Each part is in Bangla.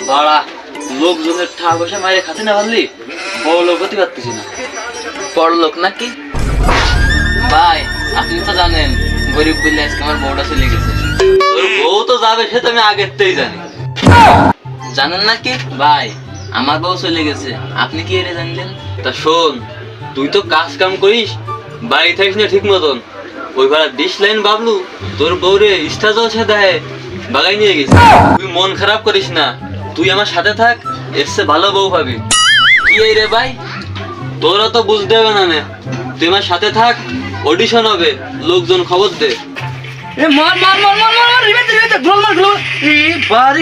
বাড়া লোকজনের টাকা পয়সা মাইরে খাতে না পারলি বড় লোক হতে পারতেছি না। বড় লোক নাকি ভাই? আপনি তো জানেন গরিব বললে আজকে আমার বউটা চলে গেছে। তোর বউ তো যাবে সে তো আমি আগের থেকেই জানি। জানেন নাকি ভাই আমার বউ চলে গেছে, আপনি কি এর জানলেন? তা শোন, তুই তো কাজ কাম করিস, বাড়ি থাকিস না ঠিক মতন, ওই ভাড়া 20 লাইন বাবলু তোর বউরে স্টাজও সে দেয় বাগাই নিয়ে গেছে। তুই মন খারাপ করিস না, তুই আমার সাথে থাক, এর চেয়ে ভালো বউ পাবি। কি এই রে ভাই, তোরা তো বুঝতে হবে না, তুই আমার সাথে থাক, অডিশন হবে, লোকজন খবর দে।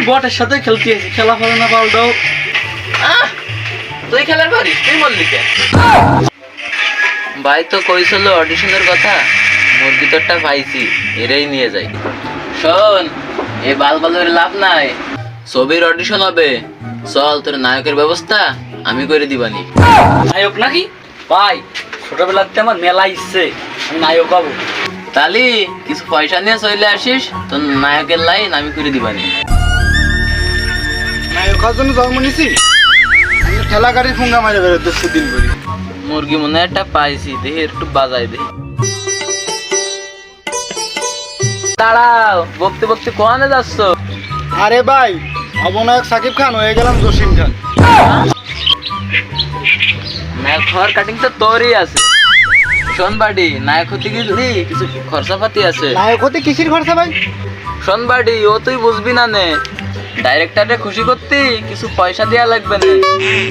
বটের সাথে খেলতে খেলা হবে না পাল্টাও। তুই খেলার পারিস, তুই বললি কে? ভাই তো কইছিল অডিশনের কথা, মুরগি তোরটা পাইছি, এরাই নিয়ে যাই। শোন, এ বালবালের লাভ নাই, ছবির অডিশন হবে, চল তোর নায়কের ব্যবস্থা আমি করে দিবানি। নায়ক নাকি ভাই? ছোটবেলাতে আমার মেলা ইচ্ছে আমি নায়ক হবো। তাহলে কিছু পয়সা নিয়ে চলে আসিস, তোর নায়কের লাইন আমি করে দিবানি। নায়ক হওয়ার জন্য জন্ম নিছি, ঠেলা গাড়ি ফুঙ্গা মারে বেরোতেছে দিন করি। মুরগি মনে একটা পাইছি, দেখি একটু বাজাই দে। দাঁড়াও, বকতে বকতে কোয়ানে যাচ্ছ? আরে ভাই, অবনায়ক সাকিব খান হয়ে গেলাম জসিম খান। নায়ক হওয়ার কাটিং তো তোরই আছে। শোন বাড়ি, নায়ক হতে গেলি কিছু খরচাপাতি আছে। নায়ক হতে কিসির খরচা ভাই? শোন বাড়ি, ও তুই বুঝবি না নে, ডাইরেক্টরে খুশি করতে কিছু পয়সা দেয়া লাগবে না।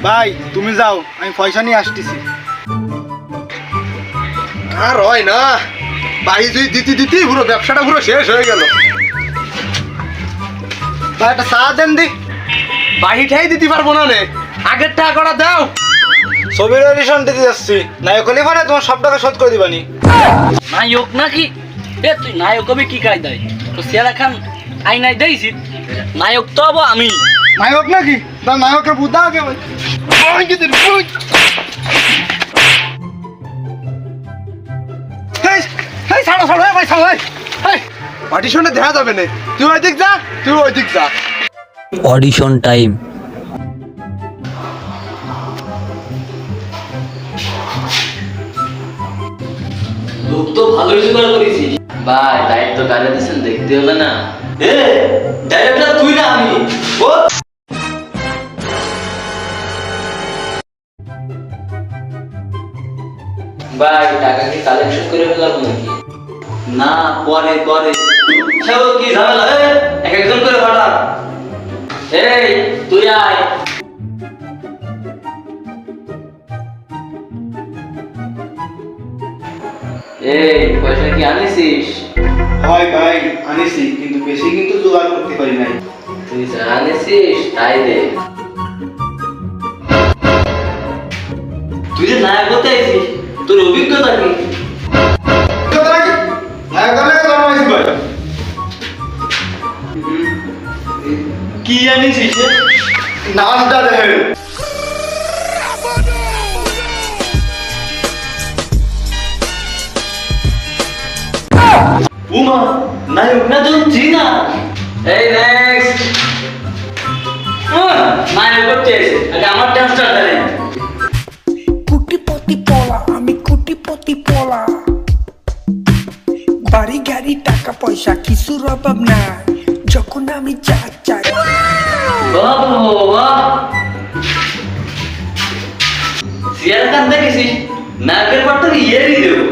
ভাই তুমি যাও, আমি পয়সা নিয়ে আসতেছি। আর হয় না, বাড়ি তুই দিতে দিতে পুরো ব্যবসাটা পুরো শেষ হয়ে গেল। ভাই একটা চা দেন দি। বাড়িটাই দিতে পারবো না রে, আগের টাকা করা দাও। ছবির অডিশন দিতে যাচ্ছি, নায়ক হলে মানে তোমার সব টাকা শোধ করে দিবানি। নায়ক নাকি? এ তুই নায়ক হবে কি কায়দায়? তো সেরা খান আইনাই দিয়েছি, নায়ক তো হবো আমি। নায়ক নাকি? না নায়কের বুদ্ধা আগে ভাই। ছাড়ো ছাড়ো ভাই, ছাড়ো ভাই। অডিশনে দেখা যাবে না, তুই ওই দিক যা, তুই ওই দিক যা। Audition time. লোক তো ভালোই জোগাড় করেছিস ভাই, দায়িত্ব কারে দিচ্ছেন দেখতে হবে না? এ ডাইরেক্টর তুই না আমি। ভাই টাকা কি কালেকশন করে ফেলাম নাকি? না, পরে পরে সেও কি ঝামেলা, এক একজন করে পাঠা। এই তুই আয়। এই পয়সা কি আনিছিস? হয় ভাই আনিছি, কিন্তু বেশি কিন্তু জোগাড় করতে পারি নাই। তুই যা আনিছিস তাই দে। তুই যে নায়ক হতে আইছিস, তোর অভিজ্ঞতা কি? কি আনিছিস? নাচটা দেখেন। উমা নায়ক না জানছি না। এই নেক্সট। নায়ক করতে আইছে, আগে আমার ডান্সটা দেন। কুটিপতি পলা, আমি কুটিপতি পলা, বাড়ি গাড়ি টাকা পয়সা কিছুর অভাব নাই, যখন আমি যা চাই। বাহ বাহ, সিয়ার খান দেখেছিস, নায়কের পর তো ইয়েরই দেবো।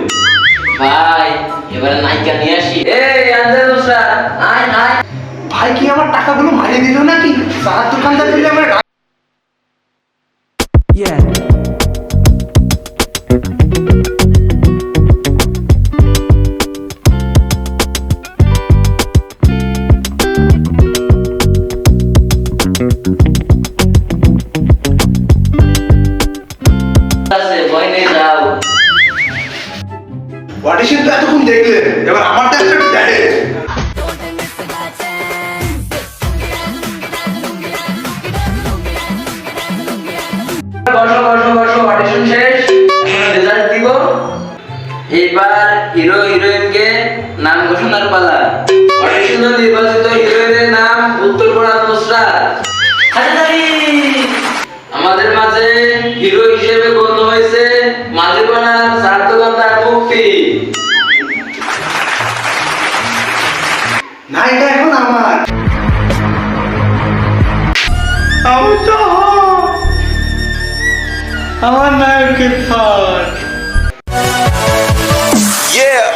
ভাই এবারে নায়িকা নিয়ে আসি। এই আন্দাজ দোসরা, আয় আয়। ভাই কি আমার টাকাগুলো মারিয়ে দিল নাকি? চার দোকানদার দিলে আমার অডিশন তো এতক্ষণ দেখলে, এবার আমার ডান্সটা দেখে। বসো বসো বসো, অডিশন শেষ, রেজাল্ট দিব। এবার হিরো হিরোইনকে নাম ঘোষণার পালা। অডিশনে নির্বাচিত হিরোইনের নাম উত্তরপাড়া নুসরাত। হিরো হিসেবে গত হয়েছে মালিকানার চার দোকানদার মুক্তি। নায়িকা এখন আমার। আমার নায়কের ফাট। Yeah.